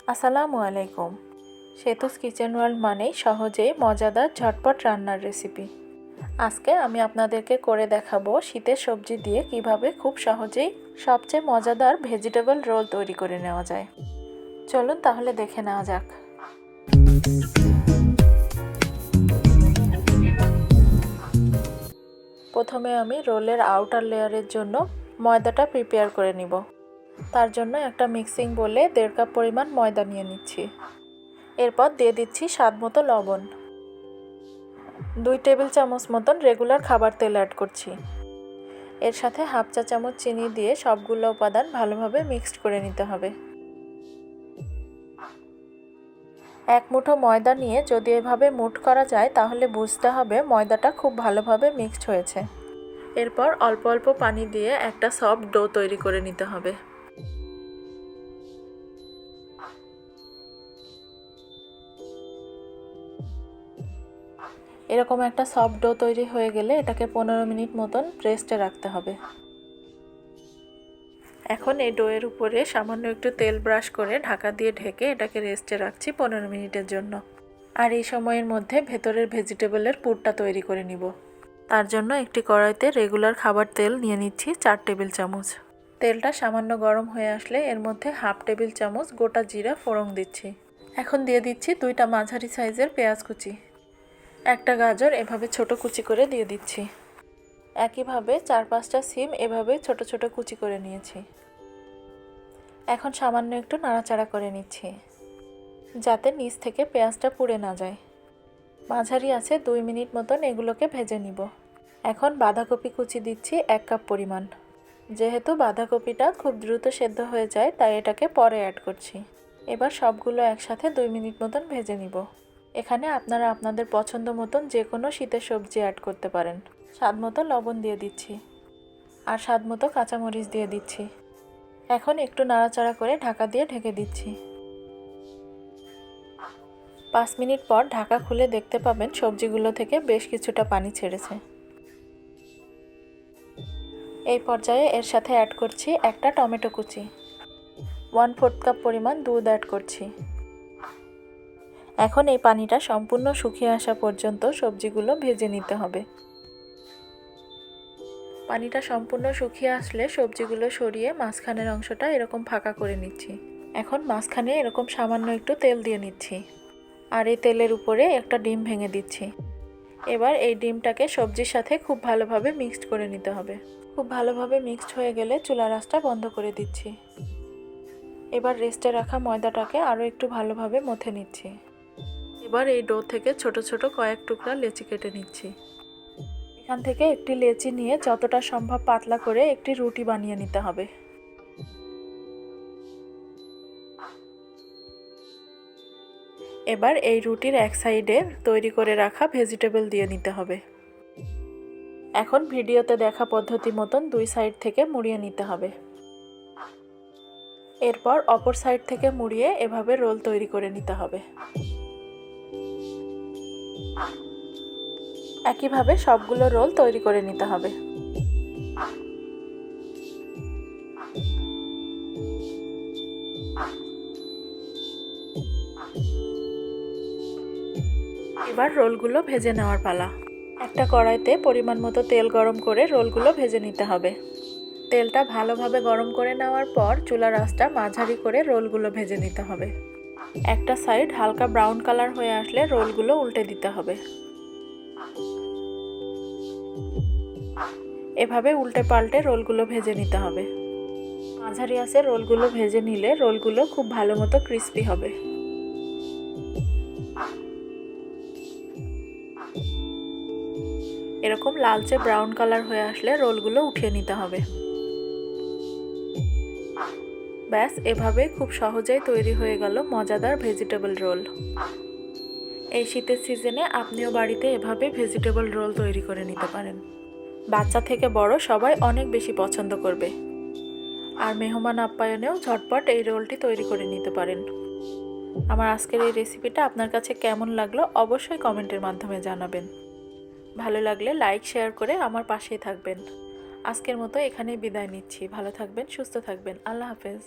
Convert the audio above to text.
আসসালামু আলাইকুম। Setu's kitchen world মানেই সহজেই মজাদার ঝটপট রান্নার রেসিপি। আজকে আমি আপনাদেরকে করে দেখাবো শীতের সবজি দিয়ে কিভাবে খুব সহজেই সবচেয়ে মজাদার ভেজিটেবল রোল তৈরি করে নেওয়া যায়। চলুন তাহলে দেখে নেওয়া যাক। প্রথমে আমি রোলের আউটার লেয়ারের জন্য ময়দাটা প্রিপেয়ার করে নিব। তার জন্য একটা মিক্সিং বোলে 1.5 কাপ পরিমাণ ময়দা নিয়ে নিচ্ছি। এরপর দিয়ে দিচ্ছি স্বাদমতো লবণ, 2 টেবিল চামচ মতন রেগুলার খাবার তেল অ্যাড করছি। এর সাথে হাফ চা চামচ চিনি দিয়ে সবগুলো উপাদান ভালোভাবে মিক্সড করে নিতে হবে। এক মুঠো ময়দা নিয়ে যদি এভাবে মুঠ করা যায় তাহলে বুঝতে হবে ময়দাটা খুব ভালোভাবে মিক্সড হয়েছে। এরপর অল্প অল্প পানি দিয়ে একটা সফট ডো তৈরি করে নিতে হবে। এরকম একটা সফট ডো তৈরি হয়ে গেলে এটাকে 15 মিনিট মতন রেস্টে রাখতে হবে। এখন এই ডোয়ের উপরে সামান্য একটু তেল ব্রাশ করে ঢাকা দিয়ে ঢেকে এটাকে রেস্টে রাখছি 15 মিনিটের জন্য। আর এই সময়ের মধ্যে ভেতরের ভেজিটেবলের পুরটা তৈরি করে নিব। তার জন্য একটি কড়াইতে রেগুলার খাবার তেল নিয়ে নিচ্ছি 4 টেবিল চামচ। তেলটা সামান্য গরম হয়ে আসলে এর মধ্যে হাফ টেবিল চামচ গোটা জিরা ফোড়ন দিচ্ছি। এখন দিয়ে দিচ্ছি 2টা মাঝারি সাইজের পেঁয়াজ কুচি। একটা গাজর এভাবে ছোট কুচি করে দিয়ে দিচ্ছি। একইভাবে 4-5টা সিম এভাবে ছোট ছোট কুচি করে নিয়েছি। এখন সামান্য একটু নাড়াচাড়া করে নিচ্ছি যাতে নিচ থেকে পেঁয়াজটা পুড়ে না যায়। মাঝারি আছে 2 মিনিট মতন এগুলোকে ভেজে নিব। এখন বাঁধাকপি কুচি দিচ্ছি 1 কাপ পরিমাণ। যেহেতু বাঁধাকপিটা খুব দ্রুত সেদ্ধ হয়ে যায় তাই এটাকে পরে অ্যাড করছি। এবার সবগুলো একসাথে 2 মিনিট মতন ভেজে নিব। এখানে আপনারা আপনাদের পছন্দ মতন যে কোনো শীতের সবজি অ্যাড করতে পারেন। স্বাদমতো লবণ দিয়ে দিচ্ছি আর স্বাদমতো কাঁচামরিচ দিয়ে দিচ্ছি। এখন একটু নাড়াচাড়া করে ঢাকা দিয়ে ঢেকে দিচ্ছি। 5 মিনিট পর ঢাকা খুলে দেখতে পাবেন সবজিগুলো থেকে বেশ কিছুটা পানি ছেড়েছে। এই পর্যায়ে এর সাথে অ্যাড করছি একটা টমেটো কুচি, 1/4 কাপ পরিমাণ দুধ অ্যাড করছি। এখন এই পানিটা সম্পূর্ণ শুকিয়ে আসা পর্যন্ত সবজিগুলো ভেজে নিতে হবে। পানিটা সম্পূর্ণ শুকিয়ে আসলে সবজিগুলো সরিয়ে মাঝখানের অংশটা এরকম ফাঁকা করে নিচ্ছি। এখন মাঝখানে এরকম সামান্য একটু তেল দিয়ে নিচ্ছি আর এই তেলের উপরে একটা ডিম ভেঙে দিচ্ছি। এবার এই ডিমটাকে সবজির সাথে খুব ভালোভাবে মিক্সড করে নিতে হবে। খুব ভালোভাবে মিক্সড হয়ে গেলে চুলার আঁচটা বন্ধ করে দিচ্ছি। এবার রেস্টে রাখা ময়দাটাকে আরও একটু ভালোভাবে মথে নিচ্ছি। এবার এই ডো থেকে ছোট ছোট কয়েক টুকরা লেচি কেটে নিচ্ছি। এখান থেকে একটি লেচি নিয়ে যতটা সম্ভব পাতলা করে একটি রুটি বানিয়ে নিতে হবে। এবার এই রুটির এক সাইডে তৈরি করে রাখা ভেজিটেবল দিয়ে নিতে হবে। এখন ভিডিওতে দেখা পদ্ধতি মতন 2 সাইড থেকে মুড়িয়ে নিতে হবে। এরপর অপর সাইড থেকে মুড়িয়ে এভাবে রোল তৈরি করে নিতে হবে। একইভাবে সবগুলো রোল তৈরি করে নিতে হবে। এবার রোলগুলো ভেজে নেওয়ার পালা। একটা কড়াইতে পরিমাণ মতো তেল গরম করে রোলগুলো ভেজে নিতে হবে। তেলটা ভালোভাবে গরম করে নেওয়ার পর চুলার আঁচটা মাঝারি করে রোলগুলো ভেজে নিতে হবে। একটা সাইড হালকা ব্রাউন কালার হয়ে আসলে রোলগুলো উল্টে দিতে হবে। এভাবে উল্টে পাল্টে রোলগুলো ভেজে নিতে হবে। মাঝারি আঁচে রোলগুলো ভেজে নিলে রোলগুলো খুব ভালো মতো ক্রিস্পি হবে। এরকম লালচে ব্রাউন কালার হয়ে আসলে রোলগুলো উঠিয়ে নিতে হবে। ব্যাস, এভাবে খুব সহজেই তৈরি হয়ে গেল মজাদার ভেজিটেবল রোল। এই শীতের সিজনে আপনিও বাড়িতে এভাবে ভেজিটেবল রোল তৈরি করে নিতে পারেন। বাচ্চা থেকে বড় সবাই অনেক বেশি পছন্দ করবে। আর মেহমান আপ্যায়নেও ঝটপট এই রোলটি তৈরি করে নিতে পারেন। আমার আজকের এই রেসিপিটা আপনার কাছে কেমন লাগলো অবশ্যই কমেন্টের মাধ্যমে জানাবেন। ভালো লাগলে লাইক শেয়ার করে আমার পাশেই থাকবেন। আজকের মতো এখানেই বিদায় নিচ্ছি। ভালো থাকবেন, সুস্থ থাকবেন। আল্লাহ হাফেজ।